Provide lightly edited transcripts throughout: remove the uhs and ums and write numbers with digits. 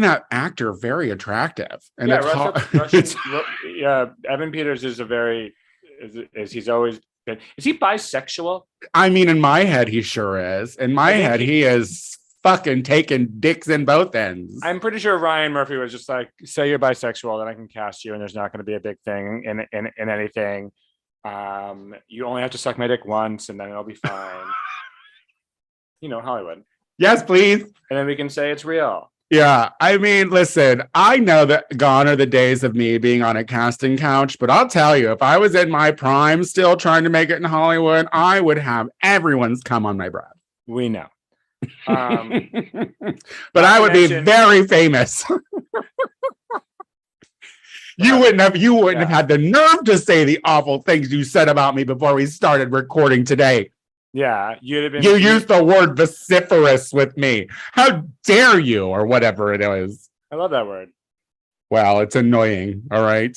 that actor very attractive. And Yeah, it's Evan Peters is he's always been. Is he bisexual? I mean, in my head, he sure is. In my head, he is fucking taking dicks in both ends. I'm pretty sure Ryan Murphy was just like, say you're bisexual, then I can cast you, and there's not going to be a big thing in anything. You only have to suck my dick once, and then it'll be fine. Hollywood. Yes, please. And then we can say it's real. Yeah, I mean, listen, I know that gone are the days of me being on a casting couch, but I'll tell you, if I was in my prime still trying to make it in Hollywood, I would have everyone's come on my breath. We know. But I would be very famous. You wouldn't have had the nerve to say the awful things you said about me before we started recording today. Yeah, you'd have been. You used the word vociferous with me. How dare you, or whatever it is. I love that word. Well, it's annoying. All right.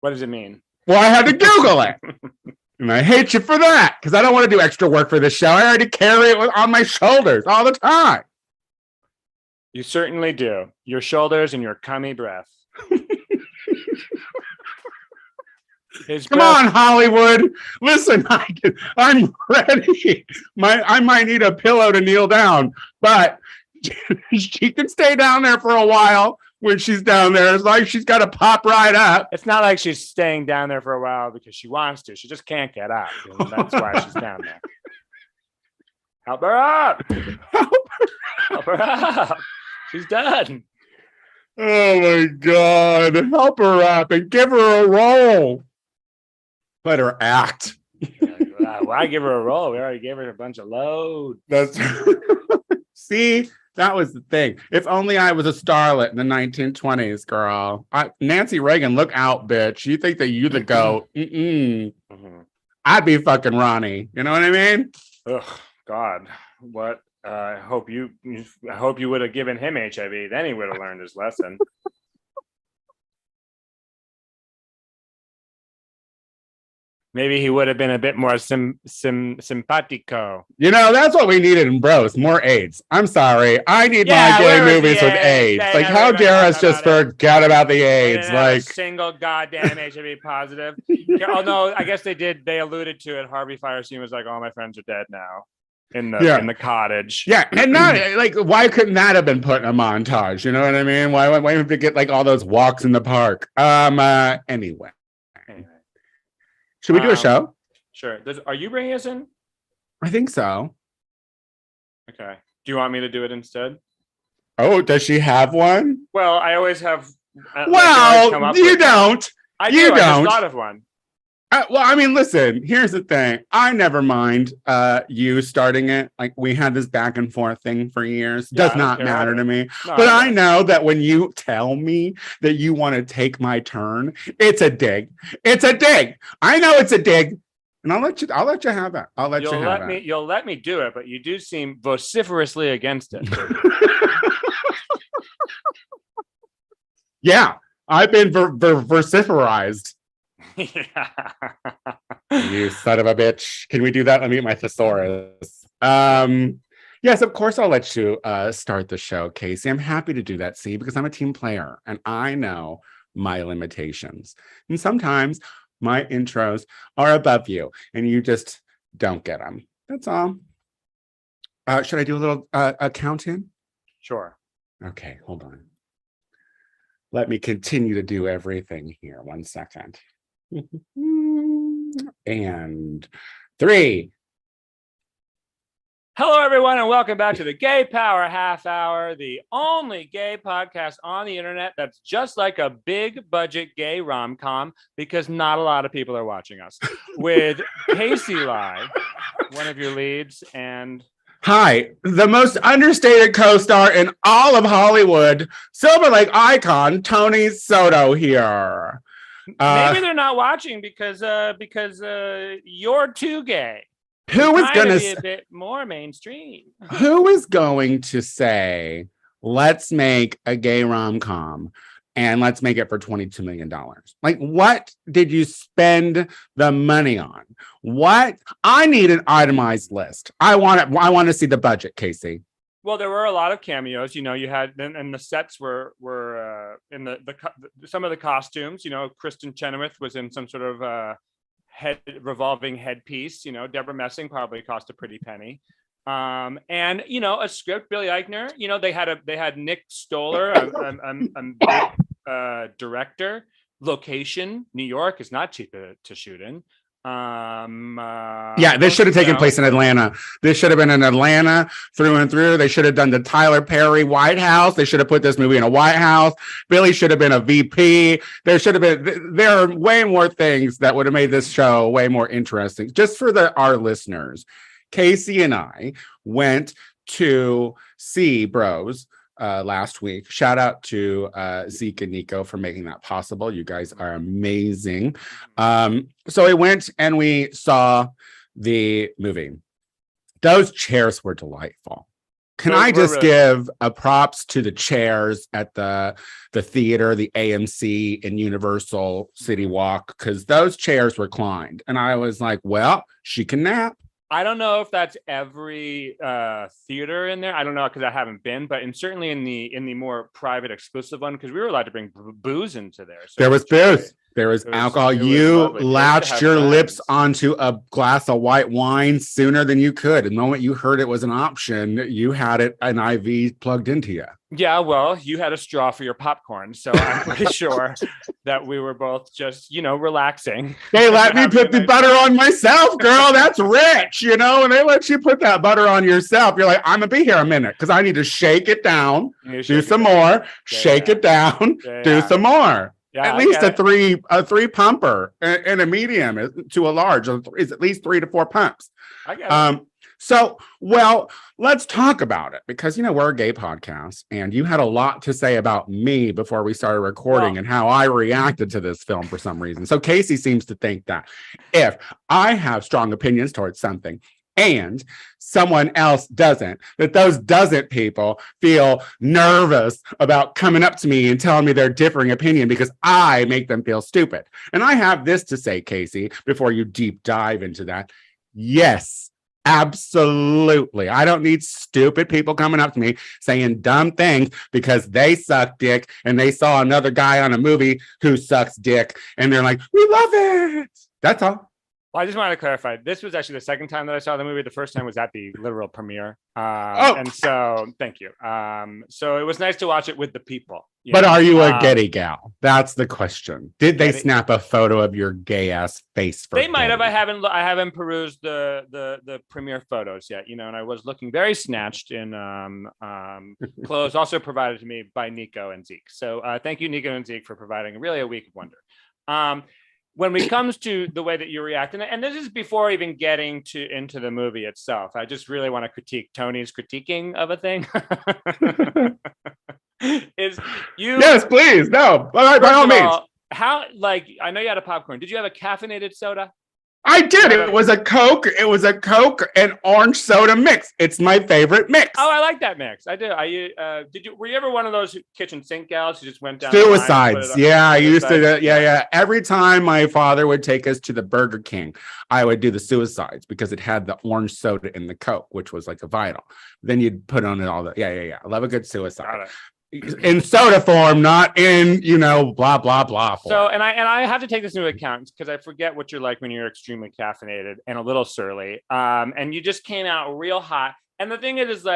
What does it mean? Well, I had to Google it. And I hate you for that because I don't want to do extra work for this show. I already carry it on my shoulders all the time. You certainly do. Your shoulders and your cummy breath. Come on, Hollywood. Listen, I'm ready. I might need a pillow to kneel down, but she can stay down there for a while when she's down there. It's like she's got to pop right up. It's not like she's staying down there for a while because she wants to. She just can't get up. That's why she's down there. Help her up. Help her up. She's done. Oh, my God. Help her up and give her a role. Let her act. Why give her a role? We already gave her a bunch of load. See, that was the thing. If only I was a starlet in the 1920s, girl. Nancy Reagan, look out, bitch. You think that you the goat? I'd be fucking Ronnie. You know what I mean? Ugh, God. What? I hope you would have given him HIV. Then he would have learned his lesson. Maybe he would have been a bit more simpatico. That's what we needed in Bros. More AIDS. I'm sorry. I need my gay movies with AIDS. Like, how dare us just forget about the AIDS? Like, single goddamn HIV positive. Oh no, I guess they did. They alluded to it. Harvey Fierstein was like, "All my friends are dead now." In the cottage. Yeah, and not like, why couldn't that have been put in a montage? You know what I mean? Why have to get like all those walks in the park? Anyway. Should we do a show? Sure. Are you bringing us in? I think so. Okay. Do you want me to do it instead? Oh, does she have one? Well, I always have. Well, you don't. I do. I just thought of one. Well, I mean, listen, here's the thing. I never mind you starting it. Like, we had this back and forth thing for years. Does not matter to me. No, but I know that when you tell me that you want to take my turn, it's a dig. It's a dig. I know it's a dig. And I'll let you have that. You'll let me do it, but you do seem vociferously against it. Yeah, I've been vociferized. Yeah. You son of a bitch. Can we do that? Let me get my thesaurus. Yes, of course I'll let you start the show, Casey. I'm happy to do that, see, because I'm a team player and I know my limitations. And sometimes my intros are above you and you just don't get them. That's all. Should I do a little count-in? Sure. Okay, hold on. Let me continue to do everything here. 1 second. And 3. Hello, everyone, and welcome back to the Gay Power Half Hour, the only gay podcast on the internet that's just like a big budget gay rom-com because not a lot of people are watching us. With Casey Lai, one of your leads, and hi, the most understated co-star in all of Hollywood, Silver Lake icon Tony Soto here. Maybe they're not watching because you're too gay. Who is going to be a bit more mainstream? Who is going to say, let's make a gay rom-com and let's make it for $22 million? Like, what did you spend the money on? What? I need an itemized list. I want to see the budget, Casey. Well, there were a lot of cameos. You know, you had and the sets were in some of the costumes. You know, Kristen Chenoweth was in some sort of revolving headpiece. You know, Deborah Messing probably cost a pretty penny. And you know, a script, Billy Eichner. You know, they had Nick Stoller, director. Location, New York is not cheap to shoot in. This should have taken place in Atlanta. This should have been in Atlanta through and through. They should have done the Tyler Perry White House. They should have put this movie in a White House. Billy should have been a VP. There are way more things that would have made this show way more interesting. Just for our listeners, Casey and I went to see Bros last week. Shout out to Zeke and Nico for making that possible. You guys are amazing. So we went and we saw the movie. Those chairs were delightful. Can I just give a props to the chairs at the theater, the AMC in Universal City Walk, because those chairs reclined. And I was like, well, she can nap. I don't know if that's every theater in there. I don't know because I haven't been, but certainly in the more private, exclusive one, because we were allowed to bring booze into there. So there was booze. There was alcohol. You latched your lips onto a glass of white wine sooner than you could. The moment you heard it was an option, you had an IV plugged into you. Yeah, well, you had a straw for your popcorn, so I'm pretty sure that we were both just, relaxing. They let me put the butter on myself, girl. That's rich, and they let you put that butter on yourself. You're like, I'm gonna be here a minute because I need to shake it down, do some more, shake it down, do some more. Yeah, at least a three pumper and a medium to a large is at least 3 to 4 pumps. I get it. So, let's talk about it because, we're a gay podcast and you had a lot to say about me before we started recording and how I reacted to this film for some reason. So Casey seems to think that if I have strong opinions towards something and someone else doesn't, that those doesn't people feel nervous about coming up to me and telling me their differing opinion because I make them feel stupid. And I have this to say, Casey, before you deep dive into that. Yes. Absolutely. I don't need stupid people coming up to me saying dumb things because they suck dick and they saw another guy on a movie who sucks dick and they're like, we love it. That's all. Well, I just wanted to clarify. This was actually the second time that I saw the movie. The first time was at the literal premiere. And so, thank you. So it was nice to watch it with the people. But are you a gay gal? That's the question. Did they snap a photo of your gay ass face? They might have. I haven't perused the premiere photos yet. And I was looking very snatched in clothes also provided to me by Nico and Zeke. So thank you, Nico and Zeke, for providing really a week of wonder. When it comes to the way that you react, and this is before even getting into the movie itself, I just really want to critique Tony's critiquing of a thing. Yes, please. No, by all means. How, I know you had a popcorn. Did you have a caffeinated soda? I did. It was a Coke. It was a Coke and orange soda mix. It's my favorite mix. Oh, I like that mix. I do. Were you ever one of those kitchen sink gals who just went down? Suicides. Yeah, I used to. Yeah. Every time my father would take us to the Burger King, I would do the suicides because it had the orange soda in the Coke, which was like a vital. Then you'd put on it all the. Yeah. I love a good suicide. In soda form, not in, blah, blah, blah form. So, and I have to take this into account because I forget what you're like when you're extremely caffeinated and a little surly. And you just came out real hot. And the thing is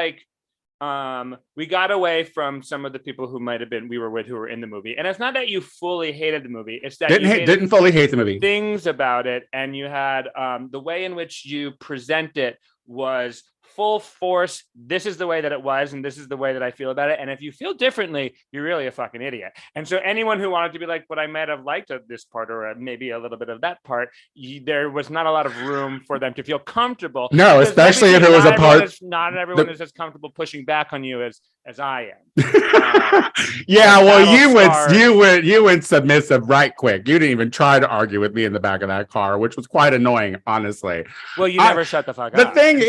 we got away from some of the people who might have been we were with who were in the movie. And it's not that you fully hated the movie. It's that didn't fully hate the movie. Things about it. And you had the way in which you present it was full force. This is the way that it was, and this is the way that I feel about it. And if you feel differently, you're really a fucking idiot. And so anyone who wanted to be like, but I might have liked this part or maybe a little bit of that part, there was not a lot of room for them to feel comfortable. No, especially if it was a part. Not everyone is as comfortable pushing back on you as I am. You went submissive right quick. You didn't even try to argue with me in the back of that car, which was quite annoying, honestly. Well, you never shut the fuck up. The thing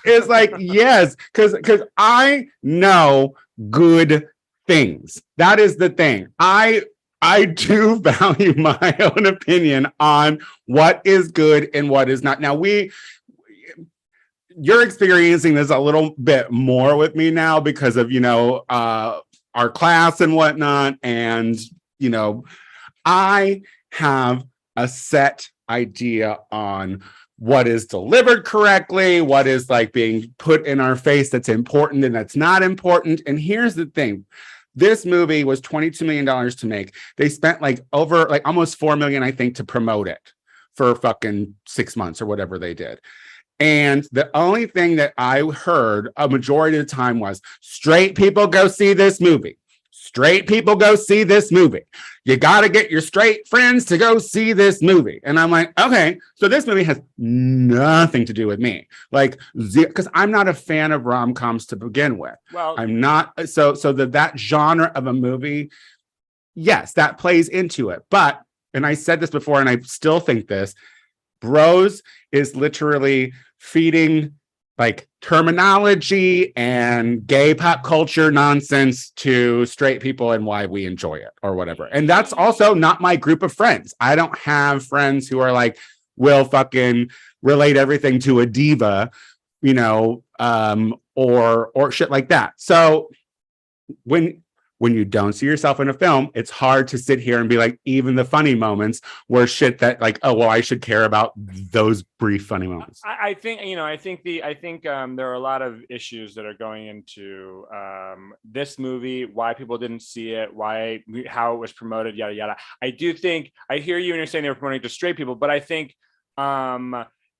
is like, yes, because I know good things. That is the thing. I do value my own opinion on what is good and what is not. Now you're experiencing this a little bit more with me now because of, our class and whatnot. And, I have a set idea on what is delivered correctly, what is like being put in our face that's important and that's not important. And here's the thing. This movie was $22 million to make. They spent almost $4 million, I think, to promote it for fucking 6 months or whatever they did. And the only thing that I heard a majority of the time was straight people go see this movie. Straight people go see this movie. You got to get your straight friends to go see this movie. And I'm like, okay, so this movie has nothing to do with me. Because I'm not a fan of rom-coms to begin with. Well, I'm not. So that genre of a movie, yes, that plays into it. But, and I said this before, and I still think this, Bros is literally feeding terminology and gay pop culture nonsense to straight people and why we enjoy it or whatever. And that's also not my group of friends. I don't have friends who are will fucking relate everything to a diva, or shit like that. So when you don't see yourself in a film, it's hard to sit here and be like, even the funny moments were shit that I should care about those brief funny moments. I think there are a lot of issues that are going into this movie, why people didn't see it, how it was promoted, yada, yada. I do think, I hear you when you're saying they were promoting to straight people, but I think,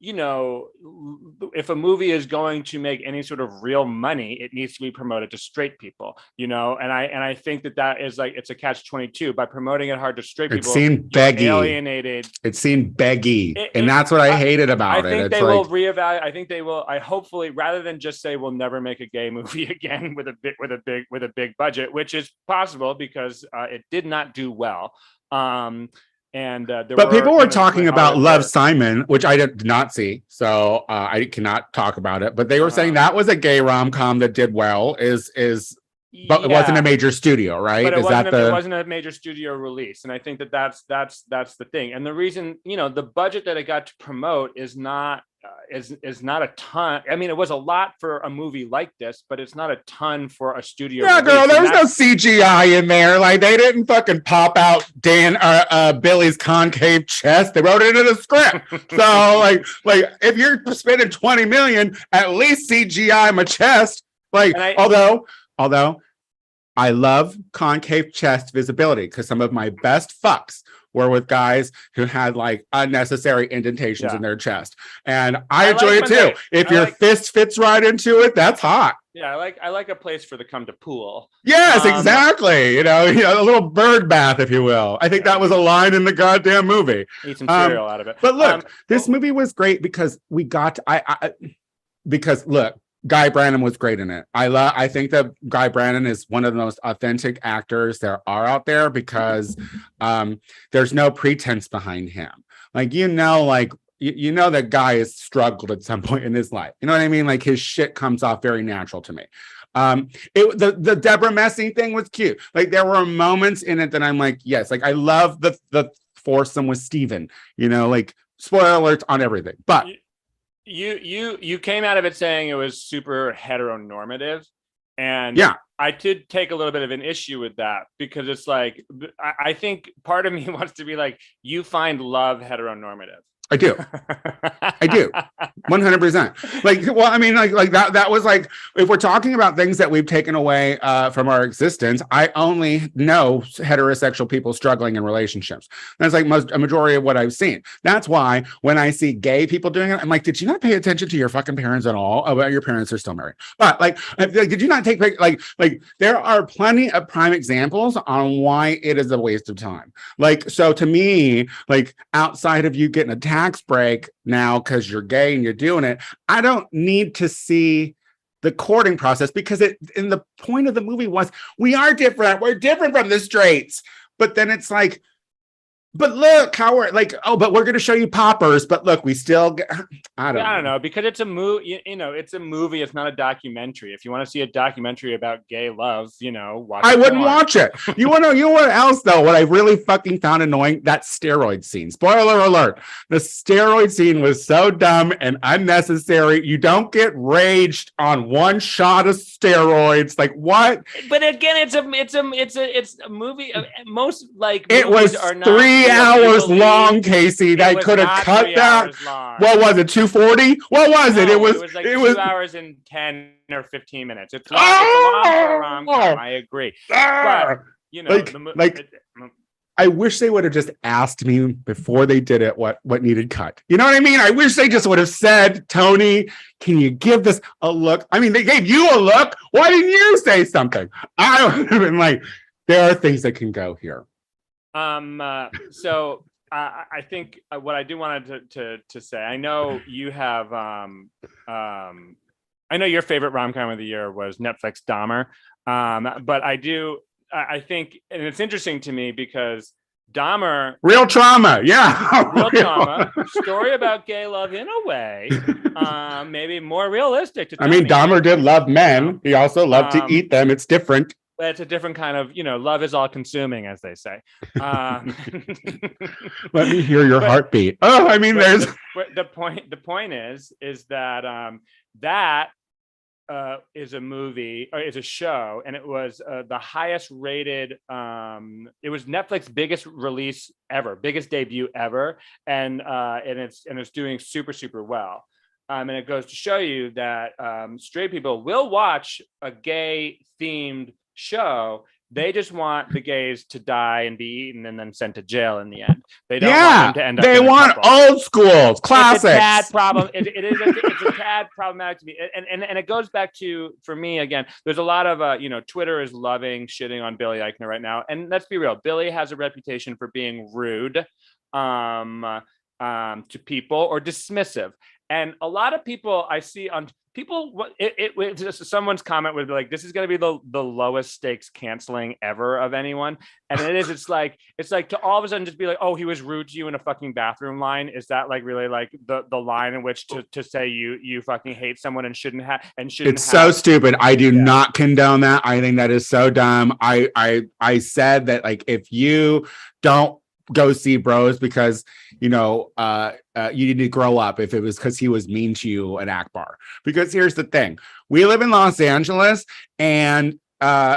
if a movie is going to make any sort of real money, it needs to be promoted to straight people, and I think that is it's a catch-22 by promoting it hard to straight people. It's seen beggy, alienated. It's seen beggy, and that's what I hated about it. I think they will reevaluate. I think they will. I hopefully, rather than just say we'll never make a gay movie again with a big budget, which is possible because it did not do well. But people were talking about Love, Simon, which I did not see, so I cannot talk about it. But they were saying that was a gay rom-com that did well. But it wasn't a major studio, right? But it wasn't a major studio release, and I think that's the thing. And the reason, the budget that it got to promote is not a ton. I mean, it was a lot for a movie like this, but it's not a ton for a studio. Yeah, release. Girl, there was no CGI in there. They didn't fucking pop out Billy's concave chest. They wrote it into the script. So, if you're spending $20 million, at least CGI my chest. Although I love concave chest visibility because some of my best fucks were with guys who had unnecessary indentations in their chest, and I enjoy it too. If your fist fits right into it, that's hot. Yeah, I like a place for the come to pool. Yes, exactly. A little bird bath, if you will. I think that was a line in the goddamn movie. Eat some cereal out of it. But look, this movie was great because we got. Look. Guy Branum was great in it. I think that Guy Branum is one of the most authentic actors there are out there because there's no pretense behind him. That guy has struggled at some point in his life. You know what I mean? His shit comes off very natural to me. The Deborah Messing thing was cute. There were moments in it that I'm yes, I love the foursome with Steven, spoiler alerts on everything. But You came out of it saying it was super heteronormative, and yeah, I did take a little bit of an issue with that because it's I think part of me wants to be you find love heteronormative. I do. 100%. That was if we're talking about things that we've taken away from our existence, I only know heterosexual people struggling in relationships. That's a majority of what I've seen. That's why when I see gay people doing it, I'm did you not pay attention to your fucking parents at all? Oh, well, your parents are still married. But did you not take there are plenty of prime examples on why it is a waste of time. So to me, outside of you getting a tax break now because you're gay and you're doing it, I don't need to see the courting process because the point of the movie was we are different. We're different from the straights. But then it's But look how we're like, oh, but we're going to show you poppers. But look, we still get, I don't know. Because it's a movie. It's a movie. It's not a documentary. If you want to see a documentary about gay love, watch. I wouldn't watch it. You want to know what else though? What I really fucking found annoying, that steroid scene. Spoiler alert: the steroid scene was so dumb and unnecessary. You don't get raged on one shot of steroids. Like what? But again, it's a movie. Most like it was are not 3 hours long, Casey. They could have cut that. What was it? 240? What was it? It was like 2 hours and 10 or 15 minutes. It's long, it's long for a rom-com. I agree. But I wish they would have just asked me before they did it what needed cut. You know what I mean? I wish they just would have said, Tony, can you give this a look? I mean, they gave you a look. Why didn't you say something? I would have been like, there are things that can go here. So I think what I do wanted to say, I know you have, I know your favorite rom-com of the year was Netflix Dahmer. But I think, and it's interesting to me because Dahmer, real trauma, yeah, real trauma, story about gay love in a way, maybe more realistic. I mean, Dahmer did love men. He also loved to eat them. It's different. It's a different kind of, love is all consuming, as they say. Let me hear your heartbeat. Oh, I mean, there's the point. The point is that that is a movie or is a show, and it was the highest rated. It was Netflix's biggest release ever, biggest debut ever, and it's doing super, super well. And it goes to show you that straight people will watch a gay themed show. They just want the gays to die and be eaten and then sent to jail in the end. They don't want them to end up. They want old schools, classics. It's a tad problem. It's a tad problematic to me. And it goes back to, for me, again, there's a lot of Twitter is loving shitting on Billy Eichner right now. And let's be real, Billy has a reputation for being rude to people or dismissive. And a lot of people I see on someone's comment would be like, this is going to be the lowest stakes canceling ever of anyone. And it is, it's like to all of a sudden just be like, oh, he was rude to you in a fucking bathroom line. Is that like really like the line in which to say you fucking hate someone and shouldn't have. It's so stupid. I do not condone that. I think that is so dumb. I said that, like, if you don't go see Bros because you need to grow up, if it was because he was mean to you at Akbar. Because here's the thing, we live in Los Angeles, and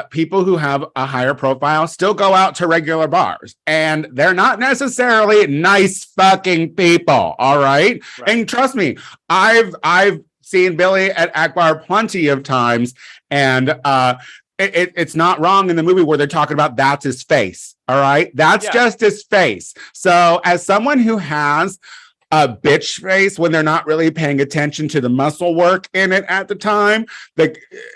people who have a higher profile still go out to regular bars, and they're not necessarily nice fucking people. All right. And trust me, I've seen Billy at Akbar plenty of times, and it's not wrong in the movie where they're talking about that's his face. All right. That's just his face. So as someone who has a bitch face when they're not really paying attention to the muscle work in it at the time,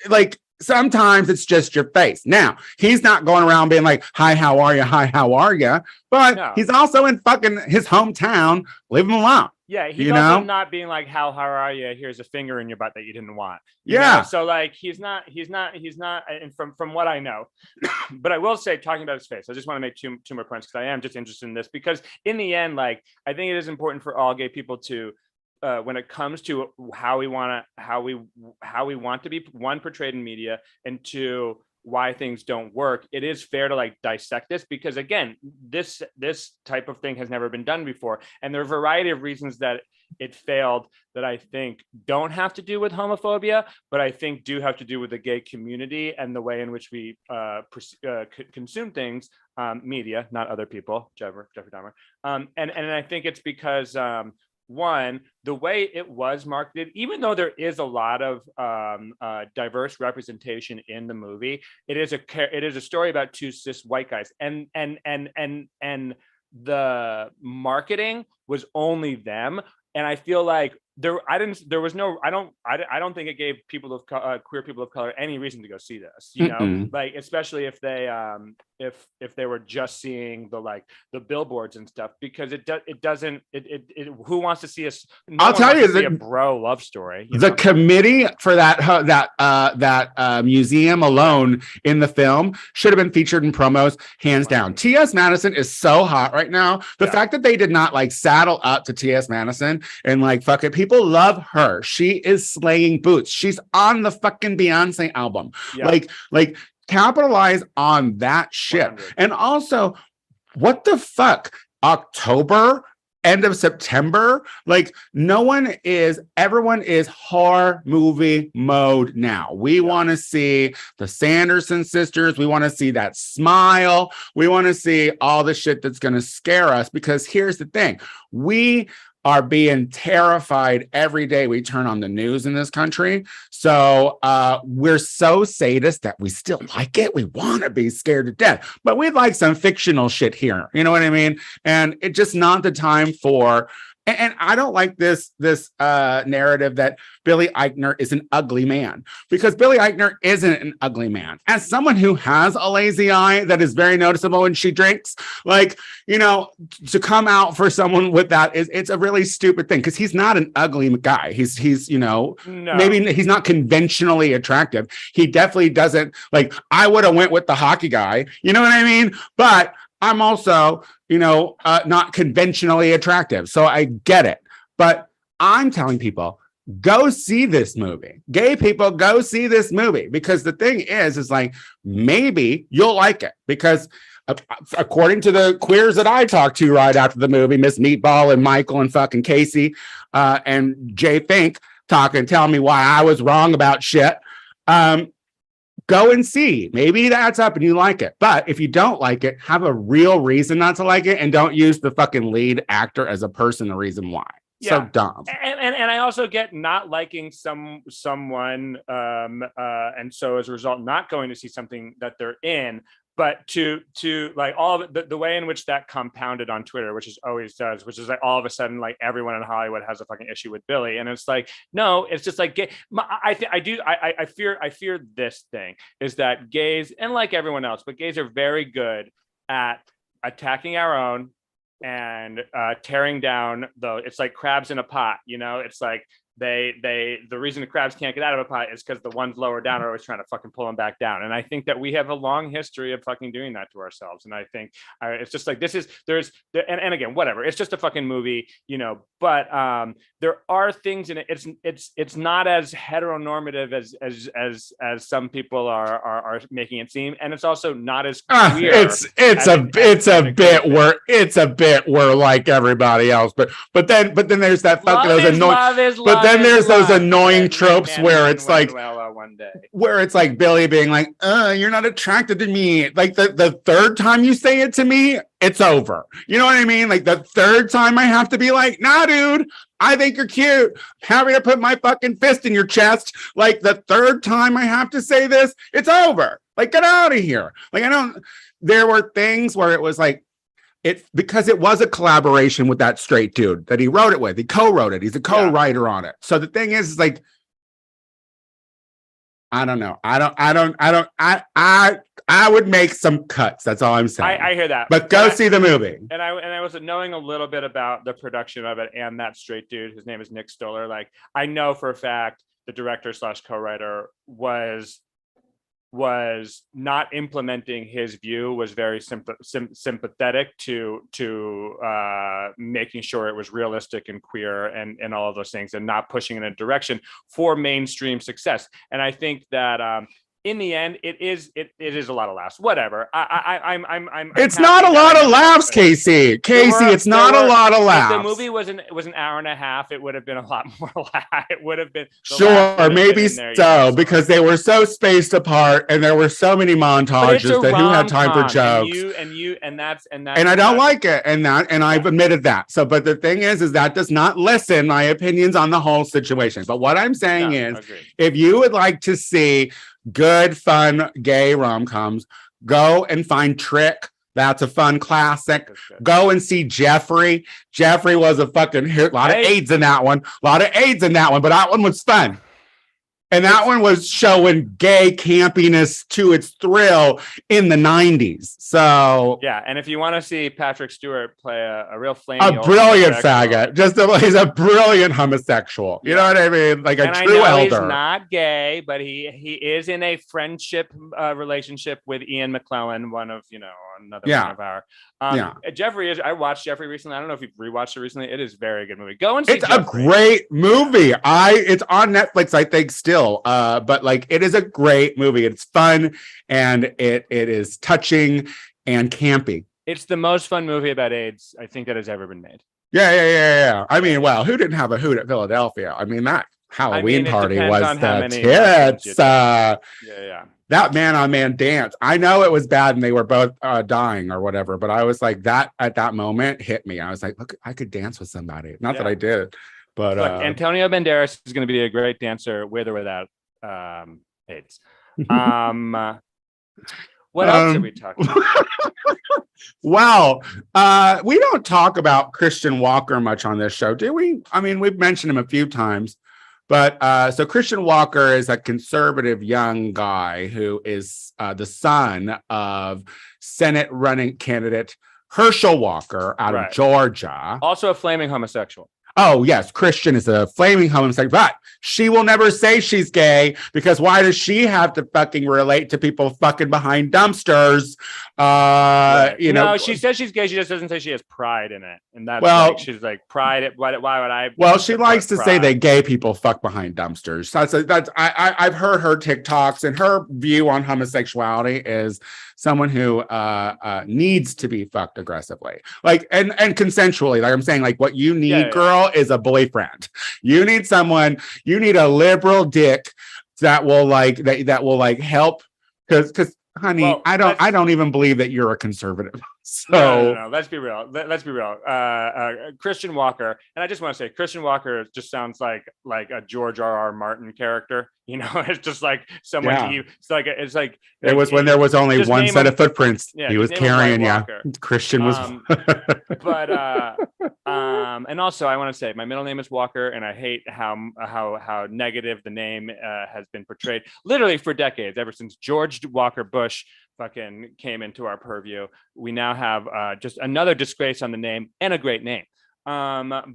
like sometimes it's just your face. Now, he's not going around being like, hi, how are you? Hi, how are you? But he's also in fucking his hometown. Leave him alone. Yeah, he's also not being like, how are you? Here's a finger in your butt that you didn't want. You know? So like he's not, and from what I know, but I will say, talking about his face, I just want to make two more points because I am just interested in this, because in the end, like, I think it is important for all gay people to, when it comes to how we want to be, one, portrayed in media, and two, why things don't work, it is fair to like dissect this, because again, this type of thing has never been done before, and there are a variety of reasons that it failed that I think don't have to do with homophobia, but I think do have to do with the gay community and the way in which we consume things, media, not other people, Jeffrey Dahmer, and I think it's because one, the way it was marketed, even though there is a lot of diverse representation in the movie, it is a story about two cis white guys, and the marketing was only them. And I feel like I don't think it gave people of queer people of color any reason to go see this, you know, like, especially if they if they were just seeing the billboards and stuff, because it doesn't who wants to see us? I'll tell you, a bro love story. The committee for that museum alone in the film should have been featured in promos, hands down. T.S. Madison is so hot right now. The fact that they did not saddle up to T.S. Madison and fuck it, people love her. She is slaying boots. She's on the fucking Beyonce album. Like capitalize on that shit. 100. And also, what the fuck? October, end of September, everyone is horror movie mode now. We want to see the Sanderson sisters. We want to see that smile. We want to see all the shit that's going to scare us, because here's the thing. We are being terrified every day we turn on the news in this country. So we're so sadist that we still like it. We want to be scared to death, but we'd like some fictional shit here. You know what I mean? And it's just not the time for. And I don't like this narrative that Billy Eichner is an ugly man, because Billy Eichner isn't an ugly man. As someone who has a lazy eye that is very noticeable when she drinks, to come out for someone with that it's a really stupid thing, because he's not an ugly guy. He's maybe he's not conventionally attractive. He definitely doesn't I would have went with the hockey guy. You know what I mean? But I'm also, not conventionally attractive. So I get it. But I'm telling people, go see this movie. Gay people, go see this movie. Because the thing is maybe you'll like it. Because according to the queers that I talked to right after the movie, Miss Meatball and Michael and fucking Casey and Jay Fink telling me why I was wrong about shit. Go and see. Maybe that's up and you like it. But if you don't like it, have a real reason not to like it, and don't use the fucking lead actor as a person, the reason why. So dumb. And I also get not liking someone and so as a result not going to see something that they're in. But to all of it, the way in which that compounded on Twitter, which is always does, which is all of a sudden everyone in Hollywood has a fucking issue with Billy, and it's no, it's just I fear this thing is that gays, and like everyone else, but gays are very good at attacking our own and tearing down it's like crabs in a pot, it's the reason the crabs can't get out of a pot is because the ones lower down are always trying to fucking pull them back down. And I think that we have a long history of fucking doing that to ourselves. And I think it's just and again, whatever, it's just a fucking movie, but there are things in it. It's not as heteronormative as some people are making it seem. And it's also not as queer. It's a bit where like everybody else, but then there's that fucking those annoying. Then there's those annoying tropes where it's where it's Billy being you're not attracted to me. The third time you say it to me, it's over. You know what I mean? The third time I have to be nah, dude, I think you're cute. Happy to put my fucking fist in your chest. The third time I have to say this, it's over. Get out of here. There were things where it was because it was a collaboration with that straight dude that he wrote it with. He co-wrote it. He's a co-writer on it. So the thing is I don't know. I would make some cuts. That's all I'm saying. I hear that. But go see the movie. And I was knowing a little bit about the production of it and that straight dude, his name is Nick Stoller. I know for a fact the director / co-writer was not implementing his view, was very sympathetic to making sure it was realistic and queer and all of those things, and not pushing in a direction for mainstream success. And I think that in the end, it is a lot of laughs. Whatever. It's not a lot of laughs, Casey. It's not a lot of laughs. If the movie was an hour and a half, it would have been a lot more laugh. It would have been sure, maybe so, because they were so spaced apart, and there were so many montages that who had time for jokes. And I don't like it, and I've admitted that. So, but the thing is that does not lessen my opinions on the whole situation. But what I'm saying is, if you would like to see good, fun, gay rom-coms, go and find Trick, That's a fun classic. That's good. Go and see Jeffrey. Jeffrey was a fucking hit. A lot of AIDS in that one. But that one was fun. And that one was showing gay campiness to its thrill in the 90s. So yeah, and if you want to see Patrick Stewart play a real flamey, a brilliant faggot, he's a brilliant homosexual. You know what I mean? Like a true elder. He's not gay, but he is in a friendship relationship with Ian McKellen, one of another one of our. Jeffrey is. I watched Jeffrey recently. I don't know if you've rewatched it recently. It is a very good movie. Go and see. It's a great movie. It's on Netflix, I think, still. But like, it is a great movie. It's fun and it is touching and campy. It's the most fun movie about AIDS I think that has ever been made. Yeah. I mean, well, who didn't have a hoot at Philadelphia? I mean, that Halloween party was the tits. That man-on-man dance. I know it was bad and they were both dying or whatever, but I was like, that at that moment hit me. I was like, look, I could dance with somebody. Not that I did, but look, Antonio Banderas is going to be a great dancer with or without AIDS. What else are we talking about? Well, we don't talk about Christian Walker much on this show, do we? I mean, we've mentioned him a few times. But so Christian Walker is a conservative young guy who is the son of Senate running candidate Herschel Walker out of Georgia. Also a flaming homosexual. Oh, yes. Christian is a flaming homosexual, but she will never say she's gay because why does she have to fucking relate to people fucking behind dumpsters? No, she says she's gay. She just doesn't say she has pride in it. And that's she's like, pride. Why would I? Well, she likes to say that gay people fuck behind dumpsters. I've heard her TikToks, and her view on homosexuality is someone who needs to be fucked aggressively, like and consensually. Like I'm saying, like what you need, girl, is a boyfriend. You need someone. You need a liberal dick that will help. Because honey, I don't even believe that you're a conservative. So no. Let's be real. Christian Walker, and I just want to say, Christian Walker just sounds like a George R.R. Martin character. It's just like someone. Yeah. It was when there was only one set of footprints. He was carrying you. Christian was. And also I want to say my middle name is Walker, and I hate how negative the name has been portrayed. Literally for decades, ever since George Walker Bush fucking came into our purview, we now have just another disgrace on the name and a great name. But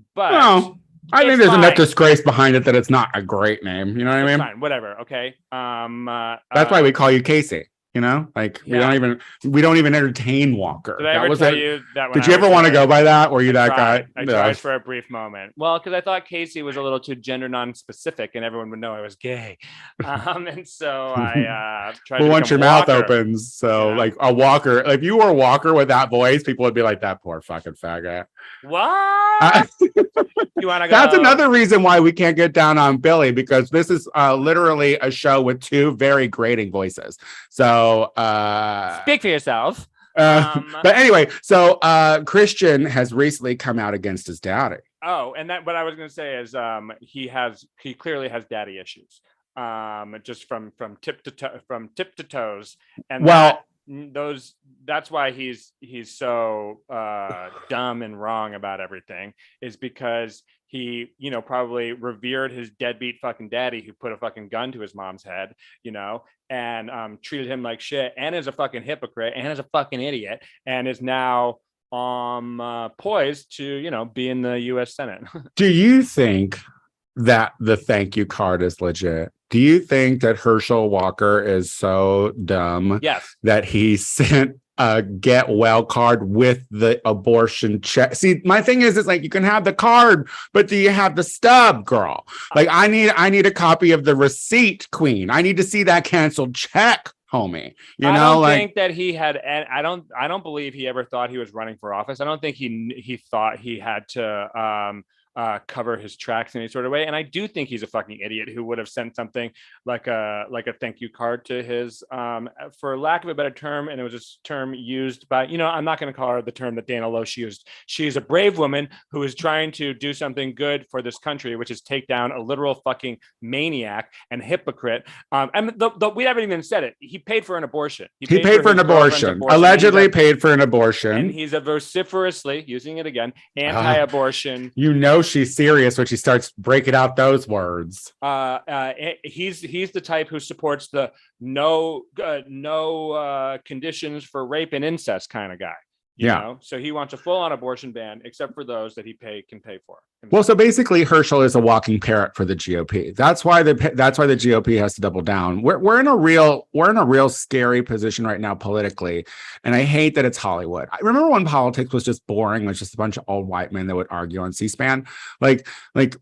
I think there's enough disgrace behind it that it's not a great name. You know what I mean? Fine, whatever. Okay. That's why we call you Casey. We don't even entertain Walker. Did I ever tell you that? Did you ever want to go by that? Were you that guy? I tried for a brief moment. Well, because I thought Casey was a little too gender non-specific, and everyone would know I was gay. And so I tried. Well, once your mouth opens, like a Walker, if you were a Walker with that voice, people would be like, "That poor fucking faggot." What? You want to go? That's another reason why we can't get down on Billy, because this is literally a show with two very grating voices. So speak for yourself. But anyway, so Christian has recently come out against his daddy. Oh, and that what I was going to say is he clearly has daddy issues. Just from tip to toes, and that's why he's so dumb and wrong about everything, is because he probably revered his deadbeat fucking daddy who put a fucking gun to his mom's head, and treated him like shit, and is a fucking hypocrite, and is a fucking idiot, and is now poised to be in the U.S. Senate. Do you think that the thank you card is legit? Do you think that Herschel Walker is so dumb that he sent a get well card with the abortion check? See, my thing is, it's like, you can have the card, but do you have the stub, girl? Like, I need a copy of the receipt, queen. I need to see that canceled check, homie. I don't think that he had, and I don't believe he ever thought he was running for office. I don't think he thought he had to cover his tracks in any sort of way. And I do think he's a fucking idiot who would have sent something like a thank you card to his, for lack of a better term, and it was a term used by, I'm not going to call her the term that Dana Loesch used. She is a brave woman who is trying to do something good for this country, which is take down a literal fucking maniac and hypocrite. And we haven't even said it. He paid for an abortion. He paid for an abortion. Allegedly paid for an abortion. And he's a vociferously, using it again, anti-abortion. She's serious when she starts breaking out those words. He's the type who supports the no conditions for rape and incest kind of guy. You know? So he wants a full-on abortion ban, except for those that he can pay for. Well, so basically, Herschel is a walking parrot for the GOP. That's why the GOP has to double down. We're in a real scary position right now politically, and I hate that it's Hollywood. I remember when politics was just boring, it was just a bunch of old white men that would argue on C-SPAN. Like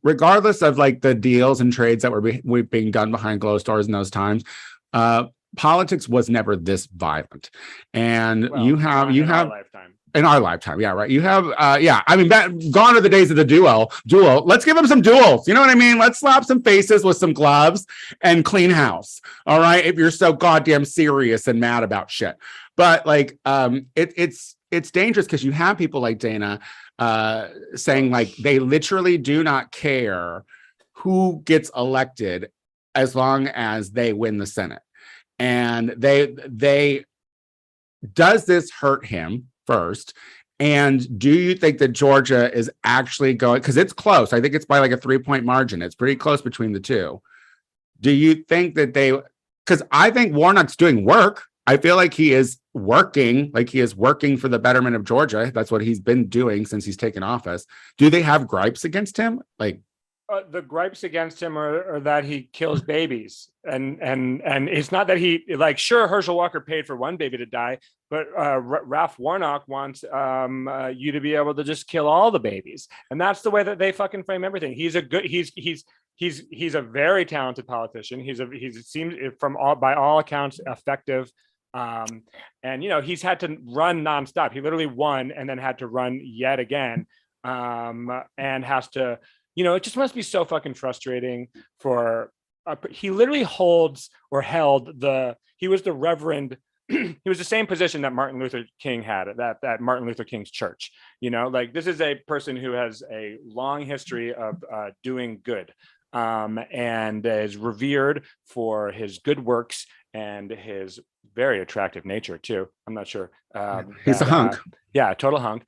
regardless of like the deals and trades that were being done behind closed doors in those times. Politics was never this violent, and you have in our lifetime, yeah, right. You have, I mean, gone are the days of the duel. Let's give them some duels. You know what I mean? Let's slap some faces with some gloves and clean house. All right, if you're so goddamn serious and mad about shit, but like, it's dangerous because you have people like Dana saying like they literally do not care who gets elected as long as they win the Senate. And they does this hurt him first? And do you think that Georgia is actually going, because it's close, I think it's by like a 3-point margin. It's pretty close between the two. Do you think that because I think Warnock's doing work. I feel like he is working for the betterment of Georgia. That's what he's been doing since he's taken office. Do they have gripes against him? Like, the gripes against him are that he kills babies, and it's not that he like. Sure, Herschel Walker paid for one baby to die, but Ralph Warnock wants you to be able to just kill all the babies, and that's the way that they fucking frame everything. He's a very talented politician. He seems by all accounts effective. And he's had to run nonstop. He literally won and then had to run yet again, and has to. It just must be so fucking frustrating he literally held he was the reverend, he was the same position that Martin Luther King had at Martin Luther King's church. Like this is a person who has a long history of doing good, and is revered for his good works and his very attractive nature too. I'm not sure. He's a hunk. Yeah, total hunk.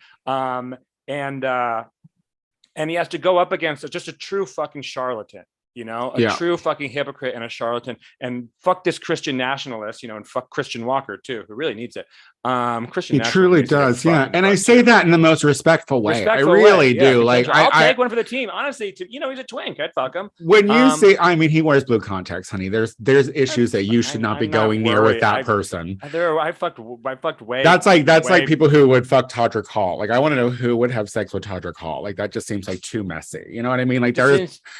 And he has to go up against just a true fucking charlatan, true fucking hypocrite and a charlatan, and fuck this Christian nationalist, and fuck Christian Walker too, who really needs it. Christian, he truly does, yeah. And I say that in the most respectful way. I really do. Like, I'll take one for the team. Honestly, he's a twink. I'd fuck him. When you say, I mean, he wears blue contacts, honey. There's issues that you should not be going near with that person. I fucked way. That's like people who would fuck Todrick Hall. Like, I want to know who would have sex with Todrick Hall. Like, that just seems like too messy. You know what I mean? Like,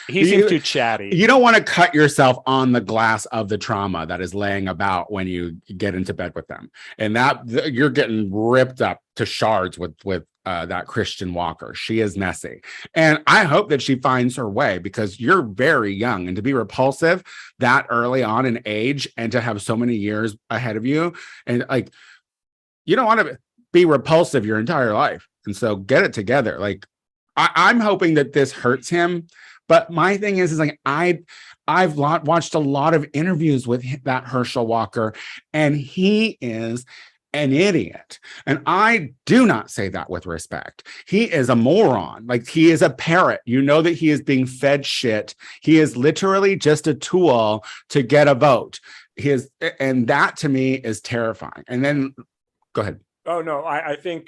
he seems too chatty. You don't want to cut yourself on the glass of the trauma that is laying about when you get into bed with them, and that you're getting ripped up to shards with that Christian Walker. She is messy, and I hope that she finds her way, because you're very young, and to be repulsive that early on in age and to have so many years ahead of you, and like, you don't want to be repulsive your entire life. And so get it together. Like, I'm hoping that this hurts him. But my thing is like, I've watched a lot of interviews with that Herschel Walker, and he is an idiot. And I do not say that with respect. He is a moron. Like, he is a parrot. That he is being fed shit. He is literally just a tool to get a vote. And that to me is terrifying. And then go ahead. Oh, no, I think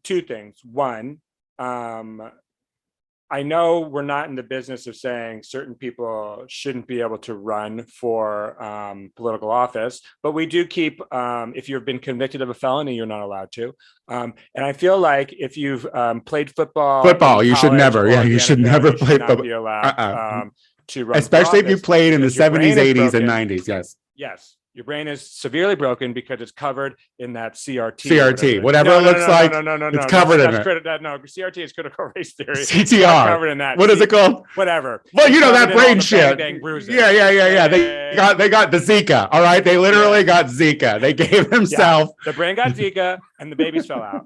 two things. One, I know we're not in the business of saying certain people shouldn't be able to run for political office, but we do keep, if you've been convicted of a felony, you're not allowed to. And I feel like if you've played football, you should never, you should never play football. Be allowed to run, especially if you played in the 70s, 80s, and 90s. Yes. Your brain is severely broken because it's covered in that CRT. Whatever it looks like. No. It's covered in it. CRT is critical race theory. CTR. Covered in that. What is it called? Whatever. Well, you know that brain shit. Bang, bruising. Yeah. They got the Zika. All right, they literally got Zika. They gave himself. Yeah. The brain got Zika, and the babies fell out.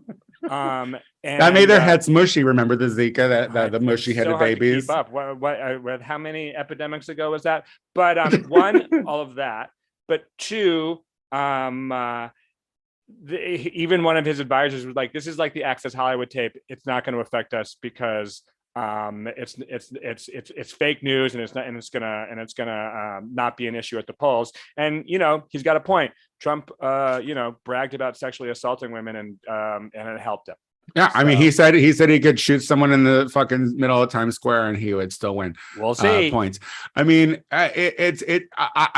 And that made their heads mushy. Remember the Zika, the mushy headed so babies. To keep up. What? How many epidemics ago was that? But one, all of that. But two, even one of his advisors was like, "This is like the Access Hollywood tape. It's not going to affect us because it's fake news and it's gonna not be an issue at the polls." And he's got a point. Trump bragged about sexually assaulting women and it helped him. Yeah, I mean, he said he could shoot someone in the fucking middle of Times Square and he would still win. We'll see points. I mean, I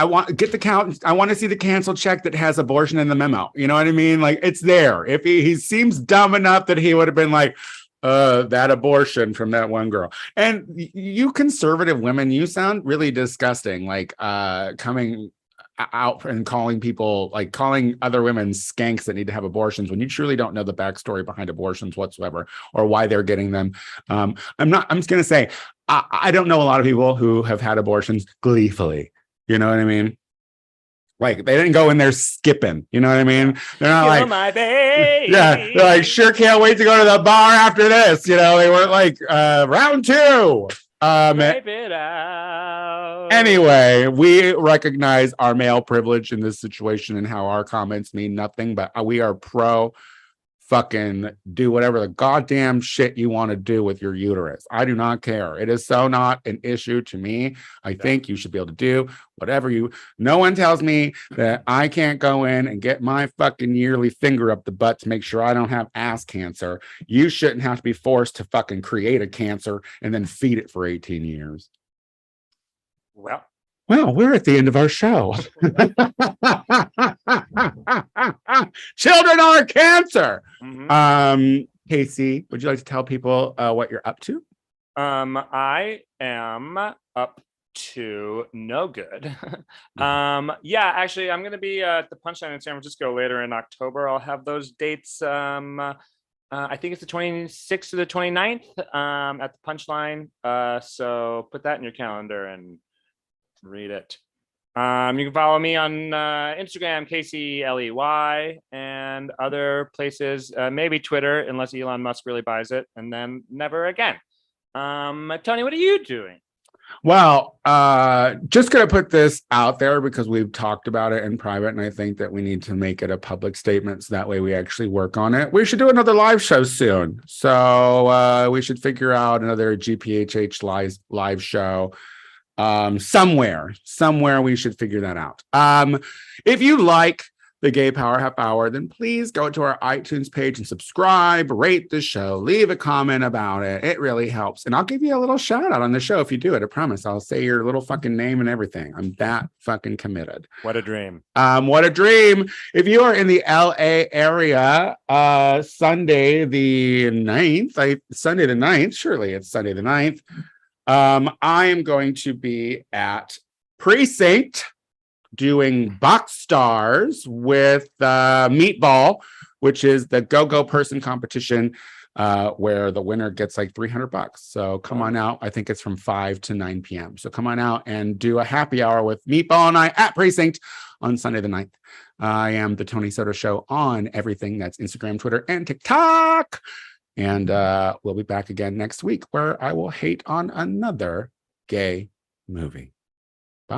want to get the count. I want to see the cancel check that has abortion in the memo. You know what I mean? Like, it's there. If he seems dumb enough that he would have been like, that abortion from that one girl. And you conservative women, you sound really disgusting. Like coming out and calling other women skanks that need to have abortions when you truly don't know the backstory behind abortions whatsoever or why they're getting them. I'm just going to say, I don't know a lot of people who have had abortions gleefully. You know what I mean? Like, they didn't go in there skipping. You know what I mean? They're not You're like, my baby. Yeah, they're like, sure can't wait to go to the bar after this. They weren't like, round two. It out. Anyway, we recognize our male privilege in this situation and how our comments mean nothing, but we are pro fucking do whatever the goddamn shit you want to do with your uterus. I do not care. It is so not an issue to me. I think you should be able to do whatever no one tells me that I can't go in and get my fucking yearly finger up the butt to make sure I don't have ass cancer. You shouldn't have to be forced to fucking create a cancer and then feed it for 18 years. Well, we're at the end of our show. Children are cancer. Mm-hmm. Casey, would you like to tell people what you're up to? I am up to no good. Actually, I'm going to be at the Punchline in San Francisco later in October. I'll have those dates. I think it's the 26th to the 29th at the Punchline. So put that in your calendar and read it. You can follow me on Instagram, Casey Ley, and other places, maybe Twitter, unless Elon Musk really buys it, and then never again. Tony, what are you doing? Well, just going to put this out there because we've talked about it in private, and I think that we need to make it a public statement so that way we actually work on it. We should do another live show soon. So we should figure out another GPHH live show. Somewhere we should figure that out. If you like the Gay Power Half Hour, then please go to our iTunes page and subscribe, rate the show, leave a comment about it. It really helps. And I'll give you a little shout out on the show if you do it. I promise. I'll say your little fucking name and everything. I'm that fucking committed. What a dream. What a dream. If you are in the LA area, Sunday the 9th, surely it's Sunday the 9th. I am going to be at Precinct doing box stars with Meatball, which is the go-go person competition where the winner gets like $300. So come on out. I think it's from 5 to 9 p.m. So come on out and do a happy hour with Meatball and I at Precinct on Sunday the 9th. I am the Tony Soto Show on everything that's Instagram, Twitter, and TikTok. And we'll be back again next week where I will hate on another gay movie.